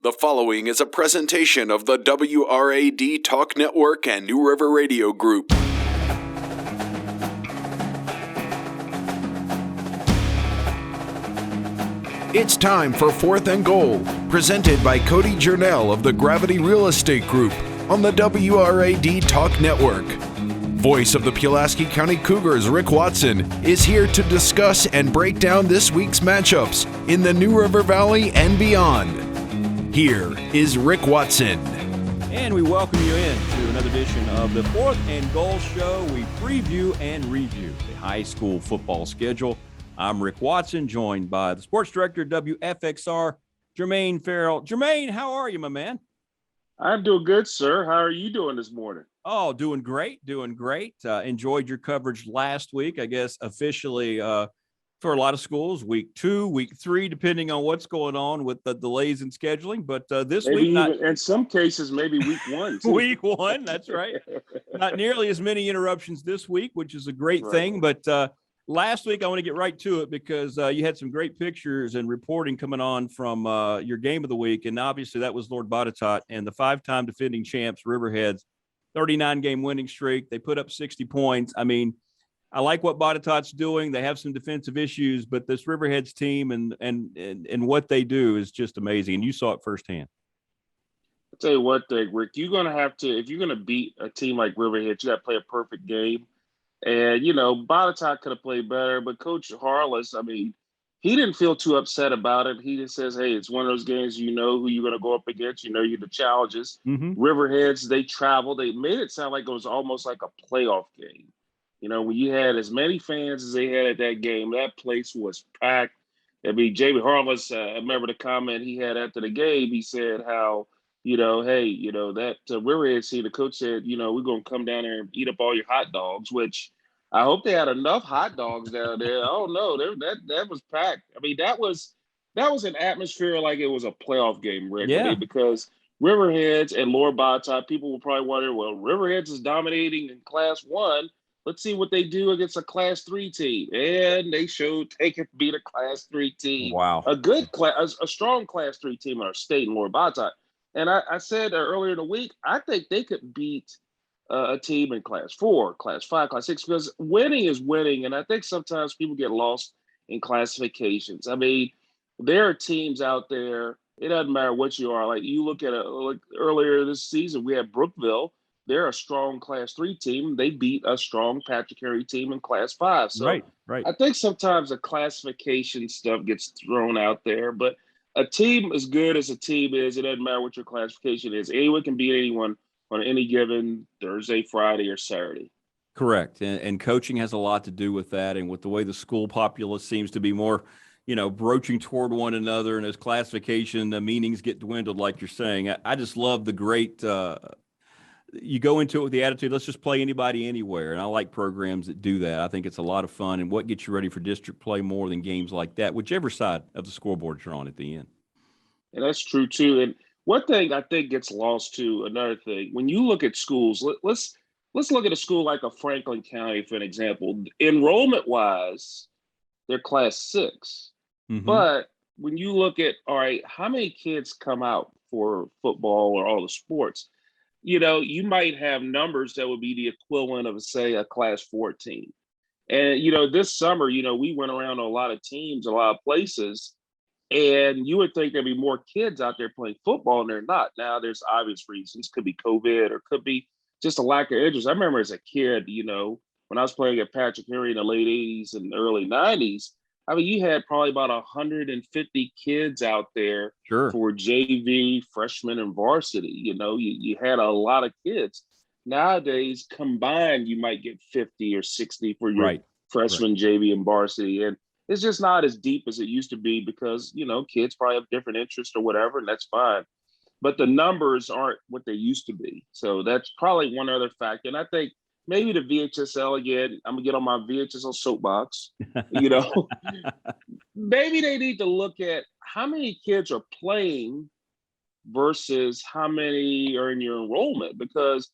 The following is a presentation of the WRAD Talk Network and New River Radio Group. It's time for Fourth and Goal, presented by Cody Jernell of the Gravity Real Estate Group on the WRAD Talk Network. Voice of the Pulaski County Cougars, Rick Watson, is here to discuss and break down this week's matchups in the New River Valley and beyond. Here is Rick Watson. And we welcome you in to another edition of the Fourth and Goal Show. We preview and review the high school football schedule. I'm Rick Watson, joined by the sports director, WFXR, Jermaine Ferrell. Jermaine, how are you, my man? I'm doing good, sir. How are you doing this morning? Oh, doing great. Enjoyed your coverage last week, I guess, officially for a lot of schools, week 2, week 3, depending on what's going on with the delays in scheduling. But this maybe week, even, in some cases, maybe week 1. Too. Week 1, that's right. Not nearly as many interruptions this week, which is a great thing. But last week, I want to get right to it because you had some great pictures and reporting coming on from your game of the week. And obviously, that was Lord Botetourt and the 5-time defending champs, Riverheads, 39-game winning streak. They put up 60 points. I mean, I like what Botetourt's doing. They have some defensive issues, but this Riverheads team and what they do is just amazing. And you saw it firsthand. I'll tell you what, Rick, you're going to have to, if you're going to beat a team like Riverheads, you got to play a perfect game. And, you know, Botetourt could have played better, but Coach Harless, I mean, he didn't feel too upset about it. He just says, hey, it's one of those games, you know who you're going to go up against. You know you're the challenges. Mm-hmm. Riverheads, they travel. They made it sound like it was almost like a playoff game. You know, when you had as many fans as they had at that game, that place was packed. I mean, Jamie Harless, I remember the comment he had after the game. He said how, you know, hey, you know, that Riverhead team, the coach said, you know, we're going to come down there and eat up all your hot dogs, which I hope they had enough hot dogs down there. Oh, no, that was packed. I mean, that was an atmosphere like it was a playoff game, Rick. Yeah. I mean, because Riverheads and Lord Botetourt, people will probably wonder, well, Riverheads is dominating in Class 1. Let's see what they do against a Class 3 team. And they showed they could beat a Class 3 team. Wow. A strong Class 3 team in our state in Lord Botetourt. And I said earlier in the week, I think they could beat a team in Class 4, Class 5, Class 6, because winning is winning. And I think sometimes people get lost in classifications. I mean, there are teams out there, it doesn't matter what you are. Like you look at earlier this season, we had Brookville. They're a strong Class 3 team. They beat a strong Patrick Henry team in Class 5. So right. I think sometimes the classification stuff gets thrown out there. But a team as good as a team is, it doesn't matter what your classification is. Anyone can beat anyone on any given Thursday, Friday, or Saturday. Correct. And coaching has a lot to do with that. And with the way the school populace seems to be more, you know, broaching toward one another, and as classification, the meanings get dwindled, like you're saying. I just love the great you go into it with the attitude, let's just play anybody anywhere. And I like programs that do that. I think it's a lot of fun. And what gets you ready for district play more than games like that, whichever side of the scoreboard you're on at the end. And that's true, too. And one thing I think gets lost, too, another thing, when you look at schools, let's look at a school like a Franklin County, for an example. Enrollment-wise, they're Class 6. Mm-hmm. But when you look at, all right, how many kids come out for football or all the sports? You know, you might have numbers that would be the equivalent of, say, a Class 4 team. And, you know, this summer, you know, we went around to a lot of teams, a lot of places, and you would think there'd be more kids out there playing football, and they're not. Now, there's obvious reasons. Could be COVID or could be just a lack of interest. I remember as a kid, you know, when I was playing at Patrick Henry in the late 80s and early 90s, I mean, you had probably about 150 kids out there for JV, freshman, and varsity. You know, you had a lot of kids. Nowadays, combined, you might get 50 or 60 for your freshman, JV, and varsity. And it's just not as deep as it used to be because, you know, kids probably have different interests or whatever, and that's fine. But the numbers aren't what they used to be. So that's probably one other factor. And I think maybe the VHSL again, I'm going to get on my VHSL soapbox, you know. Maybe they need to look at how many kids are playing versus how many are in your enrollment, because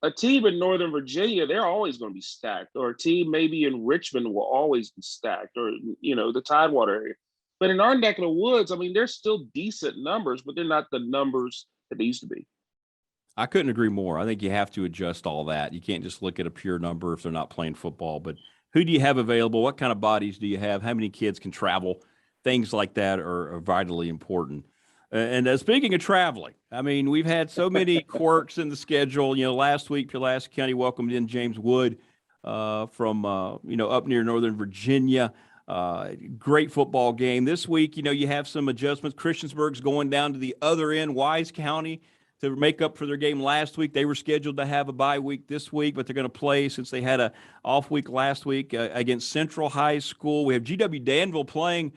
a team in Northern Virginia, they're always going to be stacked, or a team maybe in Richmond will always be stacked, or, you know, the Tidewater area. But in our neck of the woods, I mean, they're still decent numbers, but they're not the numbers that they used to be. I couldn't agree more. I think you have to adjust all that. You can't just look at a pure number if they're not playing football. But who do you have available? What kind of bodies do you have? How many kids can travel? Things like that are vitally important. And speaking of traveling, I mean, we've had so many quirks in the schedule. Last week, Pulaski County welcomed in James Wood from up near Northern Virginia. Great football game. This week, you have some adjustments. Christiansburg's going down to the other end, Wise County, to make up for their game last week. They were scheduled to have a bye week this week, but they're going to play since they had a off week last week against Central High School. We have GW Danville playing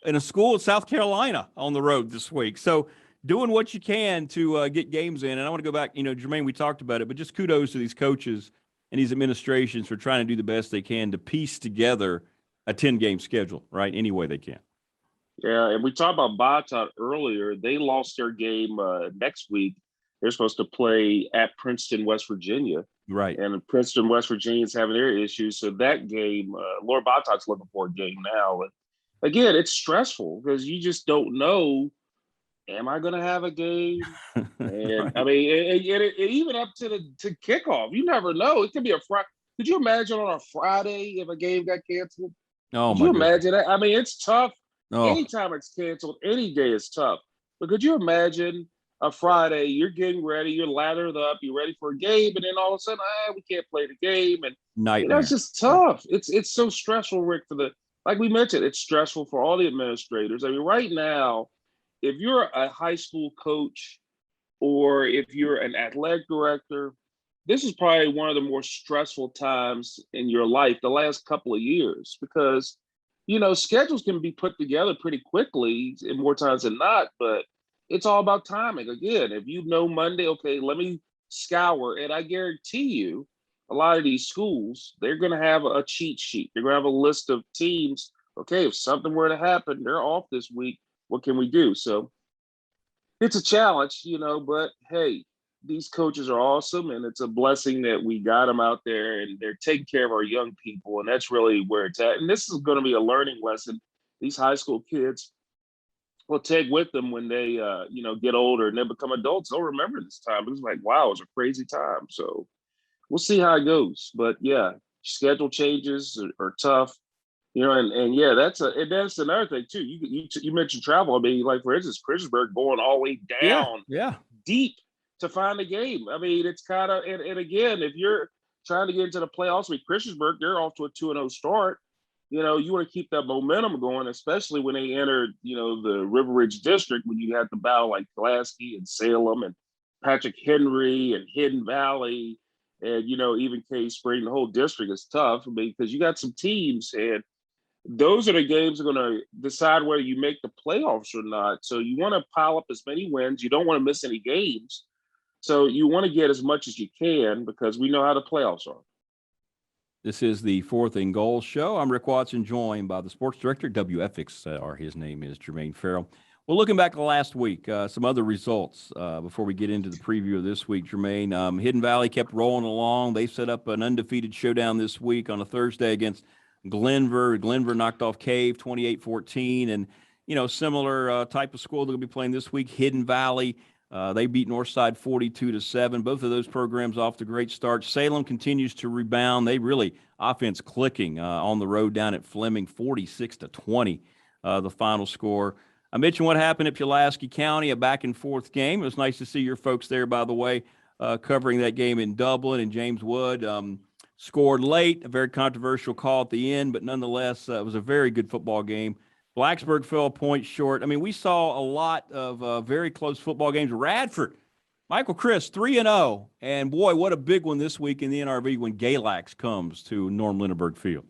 in a school in South Carolina on the road this week. So doing what you can to get games in. And I want to go back, Jermaine, we talked about it, but just kudos to these coaches and these administrations for trying to do the best they can to piece together a 10-game schedule, right? Any way they can. Yeah, and we talked about Bottot earlier. They lost their game next week. They're supposed to play at Princeton, West Virginia. Right. And Princeton, West Virginia is having their issues. So that game, Laura Bottot's looking for a game now. And again, it's stressful because you just don't know, am I going to have a game? And right. I mean, even up to kickoff, you never know. It could be a Friday. Could you imagine on a Friday if a game got canceled? Oh, could you imagine that? I mean, it's tough. Oh. Anytime it's canceled, any day is tough. But could you imagine a Friday, you're getting ready, you're lathered up, you're ready for a game, and then all of a sudden, we can't play the game. And that's just tough. It's so stressful, Rick, like we mentioned, it's stressful for all the administrators. I mean, right now, if you're a high school coach or if you're an athletic director, this is probably one of the more stressful times in your life the last couple of years because, schedules can be put together pretty quickly and more times than not, but it's all about timing. Again, if you know Monday, okay, let me scour. And I guarantee you, a lot of these schools, they're going to have a cheat sheet. They're going to have a list of teams. Okay, if something were to happen, they're off this week. What can we do? So it's a challenge, but hey, these coaches are awesome. And it's a blessing that we got them out there and they're taking care of our young people. And that's really where it's at. And this is going to be a learning lesson. These high school kids will take with them when they, get older and they become adults. They'll remember this time. It was like, wow, it was a crazy time. So we'll see how it goes. But yeah, schedule changes are tough, and yeah, that's another thing too. You mentioned travel. I mean, like for instance, Christiansburg going all the way down deep to find a game. I mean, it's kind of, and again, if you're trying to get into the playoffs with Christiansburg, they're off to a 2-0 start. You want to keep that momentum going, especially when they enter, the River Ridge district, when you have to battle like Pulaski and Salem and Patrick Henry and Hidden Valley and, even Cave Spring. The whole district is tough because you got some teams and those are the games that are going to decide whether you make the playoffs or not. So you want to pile up as many wins. You don't want to miss any games. So you want to get as much as you can because we know how the playoffs are. This is the Fourth and Goal show. I'm Rick Watson, joined by the sports director, WFXR. His name is Jermaine Ferrell. Well, looking back at last week, some other results before we get into the preview of this week, Jermaine. Hidden Valley kept rolling along. They set up an undefeated showdown this week on a Thursday against Glenver. Glenver knocked off Cave 28-14. And, similar type of school they're going to be playing this week, Hidden Valley. They beat Northside 42-7. Both of those programs off to great starts. Salem continues to rebound. They really offense clicking on the road down at Fleming, 46-20, the final score. I mentioned what happened at Pulaski County, a back-and-forth game. It was nice to see your folks there, by the way, covering that game in Dublin. And James Wood scored late, a very controversial call at the end, but nonetheless, it was a very good football game. Blacksburg fell a point short. I mean, we saw a lot of very close football games. Radford, Michael Chris, 3-0. And, boy, what a big one this week in the NRV when Galax comes to Norm Lindenberg Field.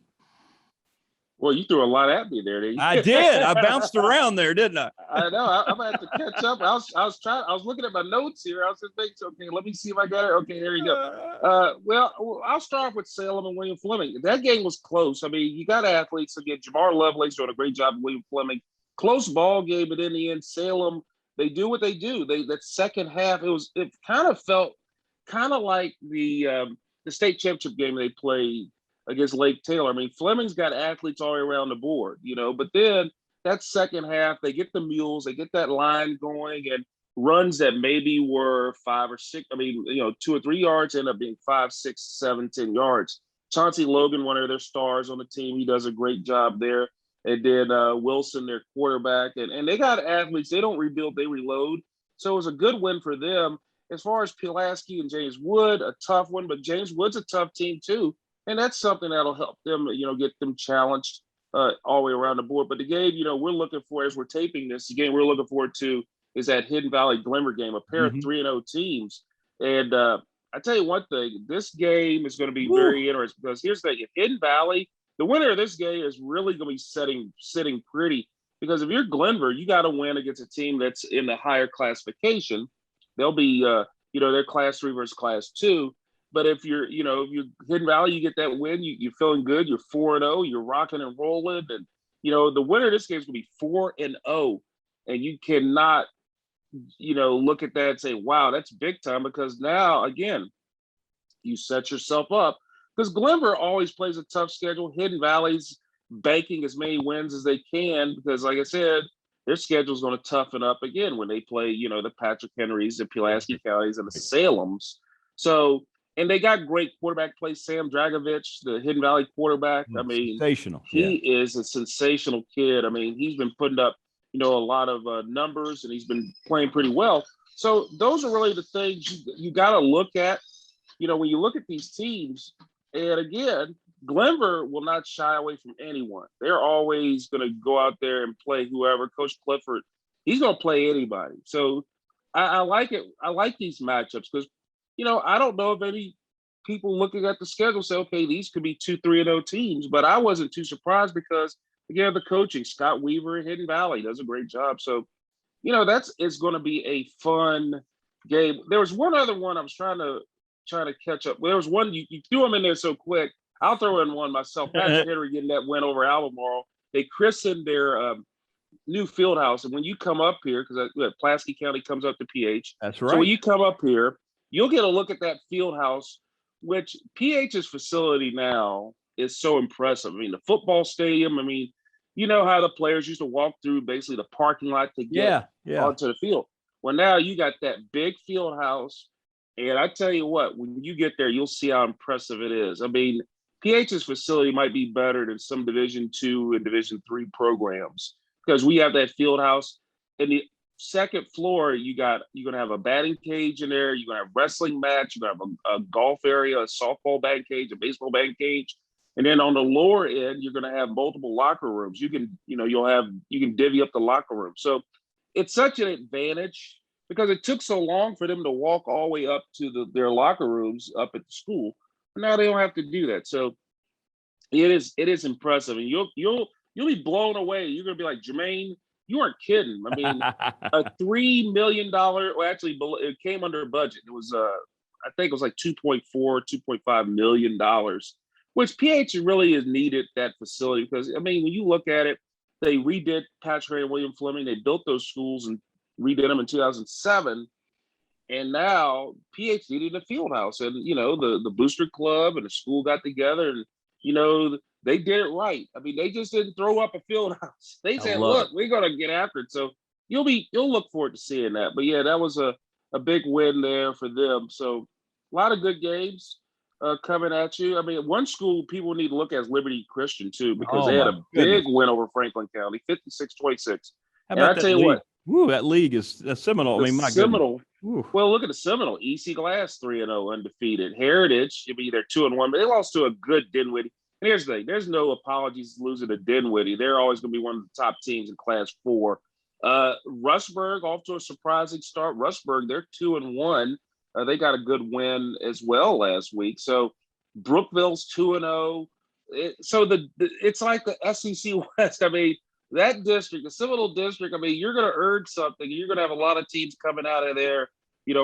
Well, you threw a lot at me there, didn't you? I did. I bounced around there, didn't I? I know. I'm gonna have to catch up. I was looking at my notes here. I was just thinking, okay, let me see if I got it. Okay, there you go. Well, I'll start off with Salem and William Fleming. That game was close. I mean, you got athletes again. Jamar Lovelace doing a great job with William Fleming. Close ball game, but in the end, Salem, they do what they do. That second half, it kind of felt kind of like the state championship game they played against Lake Taylor. I mean, Fleming's got athletes all around the board, but then that second half, they get the mules, they get that line going, and runs that maybe were 5 or 6, 2 or 3 yards end up being 5, 6, 7, 10 yards. Chauncey Logan, one of their stars on the team, he does a great job there. And then Wilson, their quarterback. And they got athletes. They don't rebuild, they reload. So it was a good win for them. As far as Pulaski and James Wood, a tough one, but James Wood's a tough team too. And that's something that'll help them, get them challenged all the way around the board. But the game, we're looking for, as we're taping this, the game we're looking forward to is that Hidden Valley Glimmer game, a pair of 3-0 teams. And I tell you one thing, this game is going to be very interesting because here's the thing: if Hidden Valley, the winner of this game is really going to be sitting pretty, because if you're Glenver, you got to win against a team that's in the higher classification. They'll be, they're class 3 versus class 2. But if you're Hidden Valley, you get that win, you're feeling good. You're 4-0, you're rocking and rolling, and the winner of this game is going to be 4-0, and you cannot, look at that and say, wow, that's big time, because now again, you set yourself up. Because Glenver always plays a tough schedule. Hidden Valley's banking as many wins as they can because, like I said, their schedule is going to toughen up again when they play, the Patrick Henrys, the Pulaski Counties, and the Salems. So, and they got great quarterback play. Sam Dragovich, the Hidden Valley quarterback. I mean, sensational. He is a sensational kid. I mean, he's been putting up, a lot of numbers, and he's been playing pretty well. So those are really the things you got to look at, when you look at these teams. And again, Glenver will not shy away from anyone. They're always going to go out there and play whoever. Coach Clifford, he's going to play anybody. So I like it. I like these matchups because, I don't know if any people looking at the schedule say, okay, these could be 2-3-0 teams, but I wasn't too surprised because, again, the coaching, Scott Weaver at Hidden Valley does a great job. So, it's going to be a fun game. There was one other one I was trying to catch up. There was one, you threw them in there so quick. I'll throw in one myself. Patrick Henry getting that win over Albemarle. They christened their new field house. And when you come up here, because Pulaski County comes up to PH. That's right. So when you come up here, you'll get a look at that field house, which PH's facility now is so impressive. I mean, the football stadium, you know how the players used to walk through basically the parking lot to get onto the field. Well, now you got that big field house. And I tell you what, when you get there, you'll see how impressive it is. I mean, PH's facility might be better than some Division II and Division III programs because we have that field house. In the second floor, you're going to have a batting cage in there. You're going to have a wrestling match. You're going to have a golf area, a softball batting cage, a baseball batting cage. And then on the lower end, you're going to have multiple locker rooms. You can, you can divvy up the locker room. So it's such an advantage because it took so long for them to walk all the way up to their locker rooms up at the school. But now they don't have to do that. So it is impressive. And you'll be blown away. You're going to be like, Jermaine, you weren't kidding. I mean, a $3 million, well, actually, it came under budget. It was, I think it was like $2.5 million, which PH really is needed that facility because, when you look at it, they redid Patrick and William Fleming. They built those schools and redid them in 2007. And now PH needed a field house. And, the booster club and the school got together and, they did it right. They just didn't throw up a field house. They said, look, we're going to get after it. So you'll look forward to seeing that. But yeah, that was a big win there for them. So a lot of good games coming at you. One school people need to look at is Liberty Christian too, because they had a big win over Franklin County, 56-26. And I tell you what, Woo, that league is Seminole. My Seminole. Well, look at the Seminole. EC Glass 3-0 undefeated. Heritage, they're 2-1, but they lost to a good Dinwiddie. And here's the thing: there's no apologies losing to Dinwiddie. They're always going to be one of the top teams in Class 4. Rushburg off to a surprising start. Rushburg, they're 2-1. They got a good win as well last week. So Brookville's 2-0. It's like the SEC West. That district, the Seminole district, you're going to earn something. You're going to have a lot of teams coming out of there,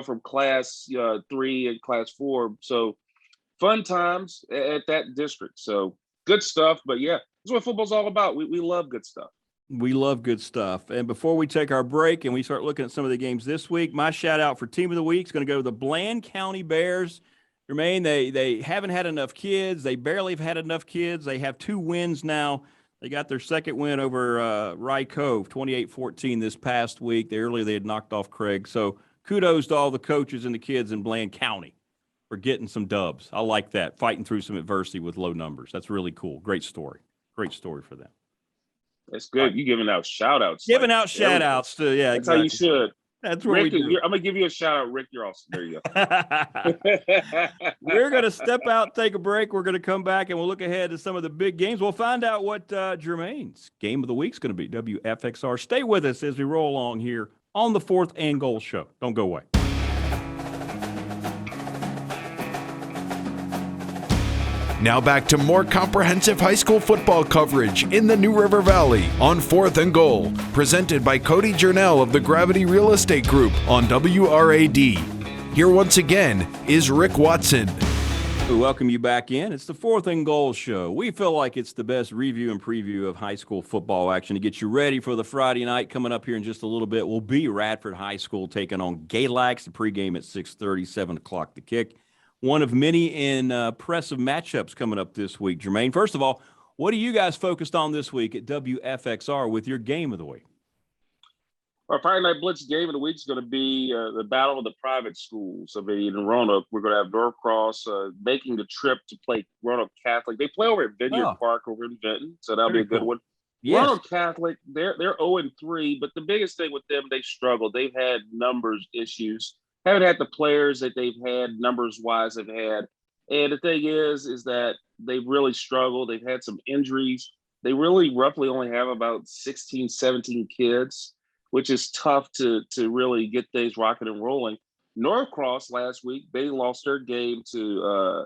from Class 3 and Class 4. So fun times at that district. So good stuff. But yeah, that's what football's all about. We love good stuff. We love good stuff. And before we take our break and we start looking at some of the games this week, my shout out for Team of the Week is going to go to the Bland County Bears. Jermaine, they haven't had enough kids. They barely have had enough kids. They have 2 wins now. They got their second win over Rye Cove, 28-14 this past week. Earlier they had knocked off Craig. So kudos to all the coaches and the kids in Bland County for getting some dubs. I like that, fighting through some adversity with low numbers. That's really cool. Great story. Great story for them. That's good. Right. You giving out shout-outs. Giving out shout-outs to, yeah, that's exactly. how you should. That's what Rick, we do. I'm going to give you a shout-out, Rick. You're awesome. There you go. We're going to step out, take a break. We're going to come back, and we'll look ahead to some of the big games. We'll find out what Jermaine's game of the week is going to be, WFXR. Stay with us as we roll along here on the Fourth and Goal Show. Don't go away. Now back to more comprehensive high school football coverage in the New River Valley on Fourth and Goal, presented by Cody Jernell of the Gravity Real Estate Group on WRAD. Here once again is Rick Watson. We welcome you back in. It's the Fourth and Goal Show. We feel like it's the best review and preview of high school football action to get you ready for the Friday night. Coming up here in just a little bit will be Radford High School taking on Galax. The pregame at 6:30, 7 o'clock the kick. One of many impressive matchups coming up this week. Jermaine, first of all, what are you guys focused on this week at WFXR with your game of the week? Our Friday Night Blitz game of the week is going to be the battle of the private schools. I mean, in Roanoke, we're going to have Norcross making the trip to play Roanoke Catholic. They play over at Vineyard Park over in Benton, so that'll be a good one. Yes. Roanoke Catholic, they're 0-3, but the biggest thing with them, they struggled. They've had numbers issues. Haven't had the players that they've had numbers-wise they've had. And the thing is that they've really struggled. They've had some injuries. They really roughly only have about 16, 17 kids, which is tough to really get things rocking and rolling. Norcross last week, they lost their game to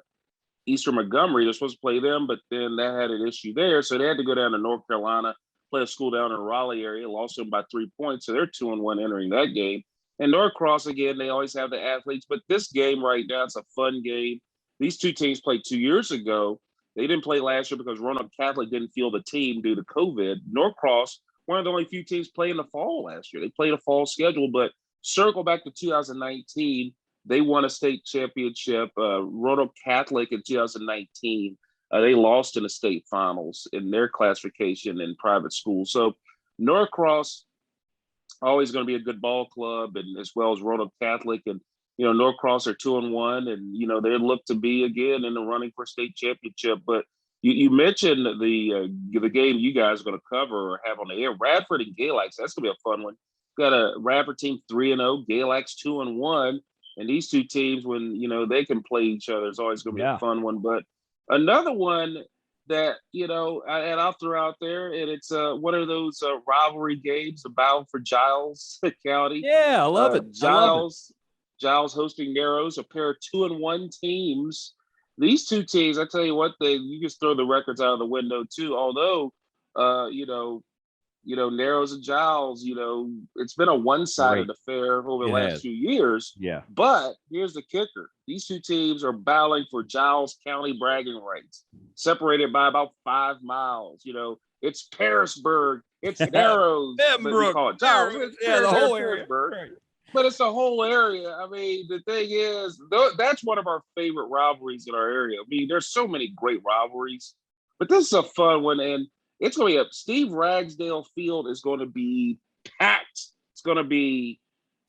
Eastern Montgomery. They're supposed to play them, but then that had an issue there. So they had to go down to North Carolina, play a school down in the Raleigh area, lost them by 3 points. So they're 2-1 entering that game. And Norcross, again, they always have the athletes. But this game right now, it's a fun game. These two teams played 2 years ago. They didn't play last year because Roanoke Catholic didn't field the team due to COVID. Norcross, one of the only few teams played in the fall last year. They played a fall schedule, but circle back to 2019, they won a state championship. Roanoke Catholic in 2019, they lost in the state finals in their classification in private schools. So Norcross, always going to be a good ball club, and as well as Roanoke Catholic. And, Norcross are 2-1, and, they look to be, again, in the running for state championship. But you mentioned the game you guys are going to cover or have on the air, Radford and Galax. That's going to be a fun one. Got a Radford team 3-0, Galax 2-1. And these two teams, when, they can play each other, it's always going to be a fun one. But another one that, and I'll throw out there, and it's one of those rivalry games, the battle for Giles County. Yeah, I love it. Giles hosting Narrows, a pair of 2-1 teams. These two teams, I tell you what, you just throw the records out of the window too. Although, Narrows and Giles, it's been a one-sided affair over the last few years. Yeah. But here's the kicker. These two teams are battling for Giles County bragging rights, separated by about 5 miles. It's Parisburg, it's Narrows. Pembroke, call it Giles. the whole area. Right. But it's the whole area. I mean, the thing is, that's one of our favorite rivalries in our area. I mean, there's so many great rivalries, but this is a fun one. And it's going to be Steve Ragsdale Field is going to be packed. It's going to be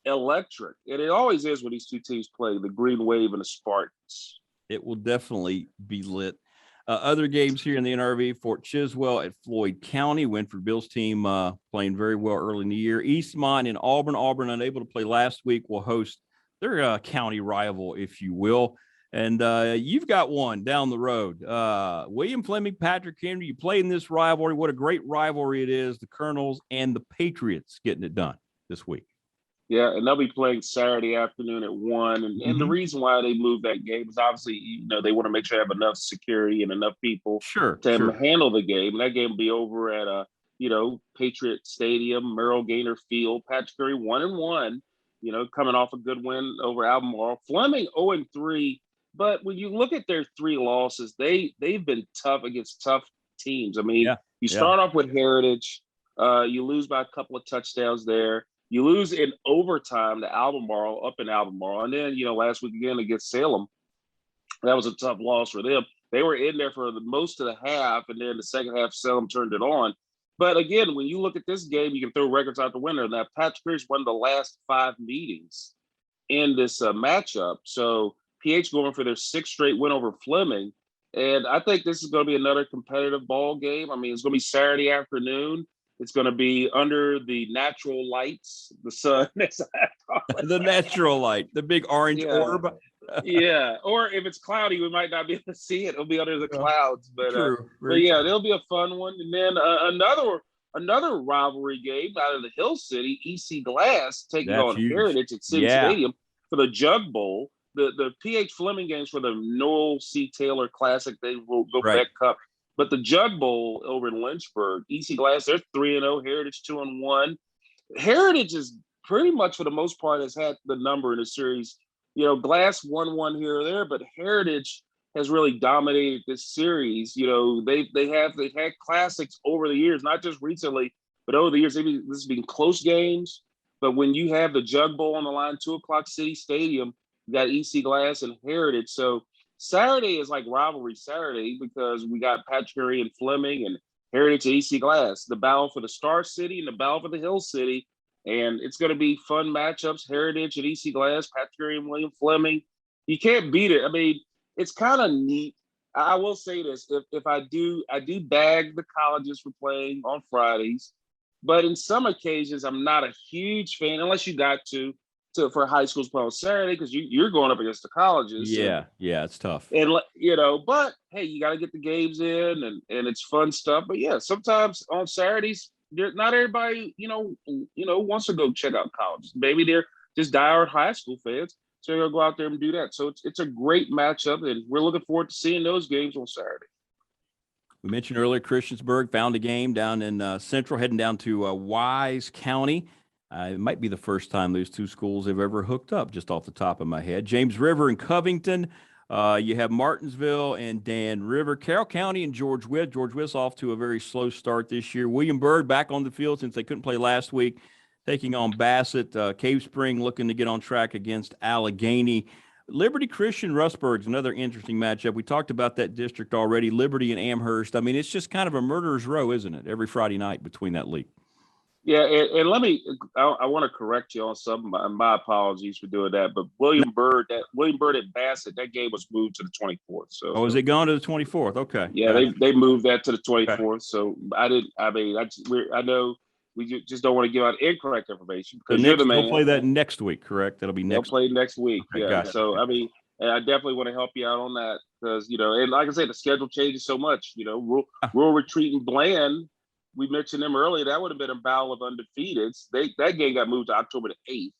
electric. And it always is when these two teams play, the Green Wave and the Spartans. It will definitely be lit. Other games here in the NRV, Fort Chiswell at Floyd County. Winford Bill's team playing very well early in the year. Eastmont in Auburn. Auburn, unable to play last week, will host their county rival, if you will. And you've got one down the road. William Fleming, Patrick Henry, you played in this rivalry. What a great rivalry it is. The Colonels and the Patriots getting it done this week. Yeah, and they'll be playing Saturday afternoon at 1. And the reason why they moved that game is obviously, they want to make sure they have enough security and enough people to handle the game. And that game will be over at, Patriot Stadium, Merrill Gaynor Field. Patrick Henry 1-1, coming off a good win over Albemarle. Fleming 0-3. But when you look at their 3 losses, they've been tough against tough teams. I mean, you start off with Heritage. You lose by a couple of touchdowns there. You lose in overtime to Albemarle, up in Albemarle. And then, last week again against Salem, that was a tough loss for them. They were in there for the most of the half, and then the second half, Salem turned it on. But again, when you look at this game, you can throw records out the window. Now, Patrick Pierce won the last 5 meetings in this matchup. So PH going for their 6th straight win over Fleming. And I think this is going to be another competitive ball game. I mean, it's going to be Saturday afternoon. It's going to be under the natural lights, the sun. The natural light, the big orange orb. Yeah, or if it's cloudy, we might not be able to see it. It'll be under the clouds. But yeah, it'll be a fun one. And then another rivalry game out of the Hill City, EC Glass taking on Heritage at City Stadium for the Jug Bowl. The PH Fleming games for the Noel C. Taylor Classic. They will go back cup. But the Jug Bowl over in Lynchburg, EC Glass, they're 3-0, Heritage 2-1. Heritage is pretty much, for the most part, has had the number in the series. You know, Glass 1-1 here or there, but Heritage has really dominated this series. You know, they've had classics over the years, not just recently, but over the years. This has been close games. But when you have the Jug Bowl on the line, 2:00 City Stadium, you got EC Glass and Heritage. So Saturday is like rivalry Saturday because we got Patrick Henry and Fleming and Heritage and EC Glass, the battle for the Star City and the battle for the Hill City. And it's going to be fun matchups, Heritage and EC Glass, Patrick Henry and William Fleming. You can't beat it. I mean, it's kind of neat. I will say this. If I do bag the colleges for playing on Fridays, but in some occasions, I'm not a huge fan, unless you got to for high schools play on Saturday, because you're going up against the colleges. Yeah, it's tough. And but hey, you got to get the games in, and it's fun stuff. But yeah, sometimes on Saturdays, not everybody wants to go check out colleges. Maybe they're just diehard high school fans, so they'll go out there and do that. So it's a great matchup, and we're looking forward to seeing those games on Saturday. We mentioned earlier Christiansburg found a game down in Central, heading down to Wise County. It might be the first time those two schools have ever hooked up, just off the top of my head. James River and Covington. You have Martinsville and Dan River. Carroll County and George Witt. George Witt's off to a very slow start this year. Williamsburg back on the field since they couldn't play last week, taking on Bassett. Cave Spring looking to get on track against Allegheny. Liberty Christian Rustburg's another interesting matchup. We talked about that district already, Liberty and Amherst. I mean, it's just kind of a murderer's row, isn't it, every Friday night between that league? Yeah, and I want to correct you on something. My apologies for doing that. But William Byrd at Bassett, that game was moved to the 24th. So is it gone to the 24th? Okay. Yeah, they moved that to the 24th. Okay. So I know we just don't want to give out incorrect information because you're the man. They'll play that next week, correct? That'll be next. They'll play next week. Okay, yeah. So and I definitely want to help you out on that because and like I said, the schedule changes so much. Rural Retreat and Bland. We mentioned them earlier. That would have been a battle of undefeateds. That game got moved to October the 8th.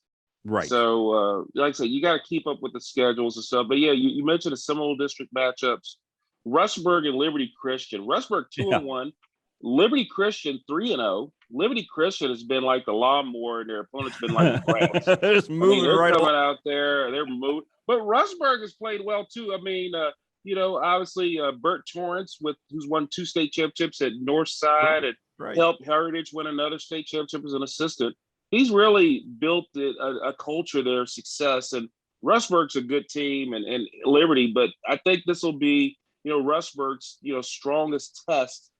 Right. So, like I said, you got to keep up with the schedules and stuff. But yeah, you mentioned the Seminole District matchups. Rustburg and Liberty Christian. Rustburg 2-1. Liberty Christian 3-0. Liberty Christian has been like the lawnmower, and their opponent's been like the grass. They're coming out there. They're moving. But Rustburg has played well too. I mean, obviously Bert Torrance, who's won 2 state championships at Northside and helped Heritage win another state championship as an assistant. He's really built a culture there of success. And Rustburg's a good team and Liberty, but I think this will be, Rustburg's, strongest test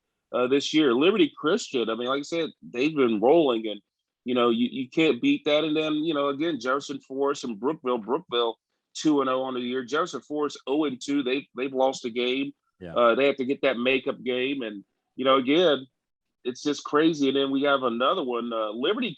this year. Liberty Christian, I mean, like I said, they've been rolling and, you can't beat that. And then, again, Jefferson Forest and Brookville 2-0 on the year. Jefferson Forest 0-2. They've lost a game. Yeah. They have to get that makeup game, and again, it's just crazy. And then we have another one. Liberty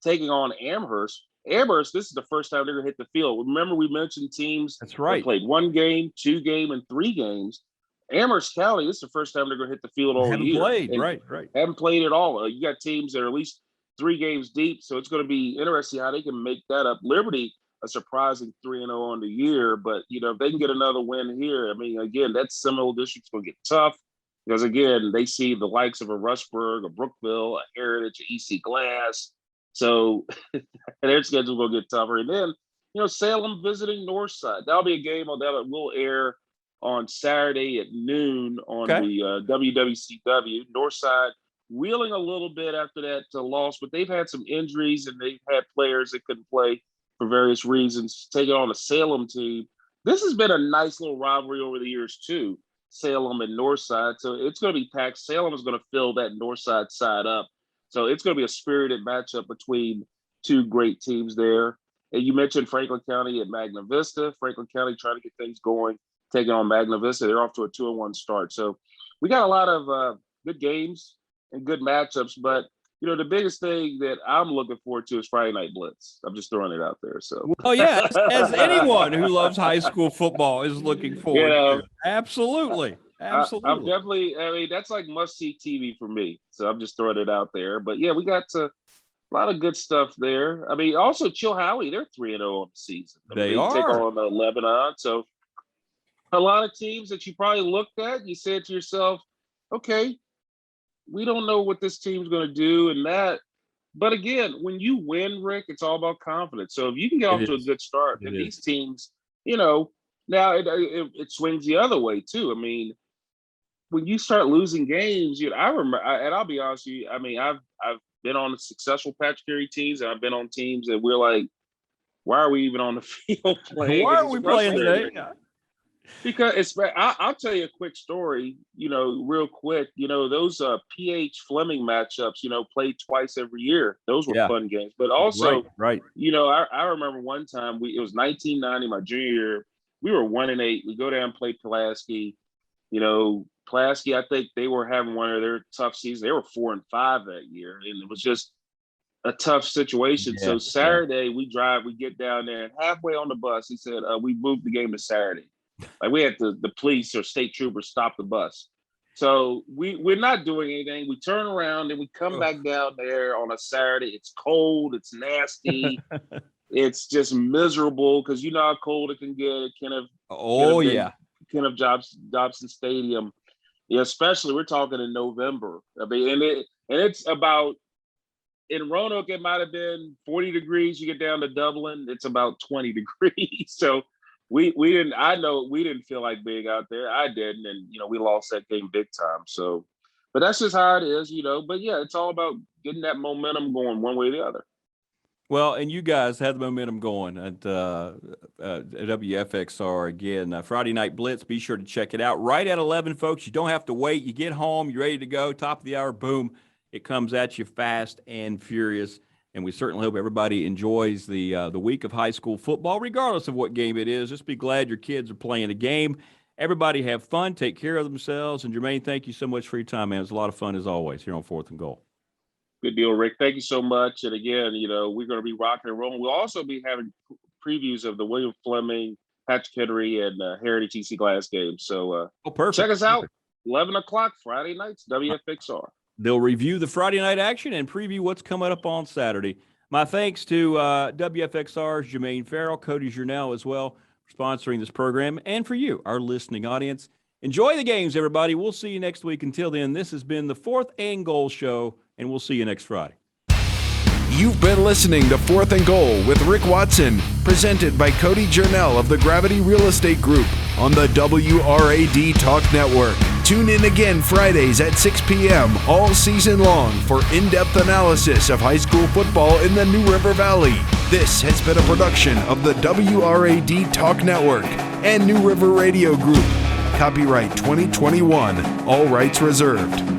taking on Amherst. Amherst, this is the first time they're gonna hit the field. Remember, we mentioned teams that played 1 game, 2 game, and 3 games. Amherst County, this is the first time they're gonna hit the field all year. Haven't played, right. Haven't played at all. You got teams that are at least 3 games deep, so it's going to be interesting how they can make that up. Liberty, a surprising 3-0 on the year, but if they can get another win here, I mean, again, that Seminole District's going to get tough because again, they see the likes of a Rustburg, a Brookville, a Heritage, a EC Glass, so their schedule will get tougher. And then Salem visiting Northside. That'll be a game that will air on Saturday at noon on the WWCW. Northside reeling a little bit after that loss, but they've had some injuries and they've had players that couldn't play for various reasons, taking on a Salem team this has been a nice little rivalry over the years too. Salem and Northside, so it's going to be packed. Salem is going to fill that Northside side up, so it's going to be a spirited matchup between two great teams there. And you mentioned Franklin County at Magna Vista. Franklin County trying to get things going, taking on Magna Vista. They're off to a 2-1 start. So we got a lot of good games and good matchups. But, the biggest thing that I'm looking forward to is Friday Night Blitz. I'm just throwing it out there. So, well, yeah, as anyone who loves high school football is looking forward to. Absolutely. Absolutely. I'm definitely, that's like must-see TV for me. So I'm just throwing it out there. But, yeah, we got a lot of good stuff there. Also Chilhowie, they're 3-0 on the season. They take are. on Lebanon. So a lot of teams that you probably looked at, you said to yourself, okay, we don't know what this team's going to do and that. But again, when you win, Rick, it's all about confidence. So if you can get off to a good start, and these teams, now it swings the other way too. When you start losing games, I remember, and I'll be honest with you, I've been on successful patch carry teams, and I've been on teams that we're like, why are we even on the field playing? Why are we playing today? Because I'll tell you a quick story, real quick. Those PH Fleming matchups, played twice every year. Those were fun games. But also, right. I remember one time it was 1990, my junior year. We were 1-8. We go down and play Pulaski. Pulaski, I think they were having one of their tough seasons. They were 4-5 that year, and it was just a tough situation. So Saturday we get down there, and halfway on the bus, he said, we moved the game to Saturday. Like we had the police or state troopers stop the bus. So we're not doing anything. We turn around and we come back down there on a Saturday. It's cold. It's nasty. It's just miserable because you know how cold it can get. It Kenneth Jobson Stadium. Yeah, especially we're talking in November. It's about in Roanoke. It might have been 40 degrees. You get down to Dublin, it's about 20 degrees. So we didn't. I know we didn't feel like being out there. I didn't, and we lost that game big time. So, but that's just how it is, But yeah, it's all about getting that momentum going one way or the other. Well, and you guys had the momentum going at WFXR again. Friday Night Blitz, be sure to check it out. Right at 11, folks. You don't have to wait. You get home, you're ready to go. Top of the hour, boom. It comes at you fast and furious. And we certainly hope everybody enjoys the week of high school football, regardless of what game it is. Just be glad your kids are playing a game. Everybody have fun, take care of themselves. And Jermaine, thank you so much for your time, man. It was a lot of fun as always here on 4th and Goal. Good deal, Rick. Thank you so much. And again, we're going to be rocking and rolling. We'll also be having previews of the William Fleming, Patrick Henry, and Heritage EC Glass games. So perfect. Check us out. 11 o'clock Friday nights, WFXR. They'll review the Friday night action and preview what's coming up on Saturday. My thanks to WFXR's Jermaine Ferrell, Cody Journell as well for sponsoring this program, and for you, our listening audience. Enjoy the games, everybody. We'll see you next week. Until then, this has been the 4th and Goal Show, and we'll see you next Friday. You've been listening to 4th and Goal with Rick Watson, presented by Cody Journell of the Gravity Real Estate Group on the WRAD Talk Network. Tune in again Fridays at 6 p.m. all season long for in-depth analysis of high school football in the New River Valley. This has been a production of the WRAD Talk Network and New River Radio Group. Copyright 2021. All rights reserved.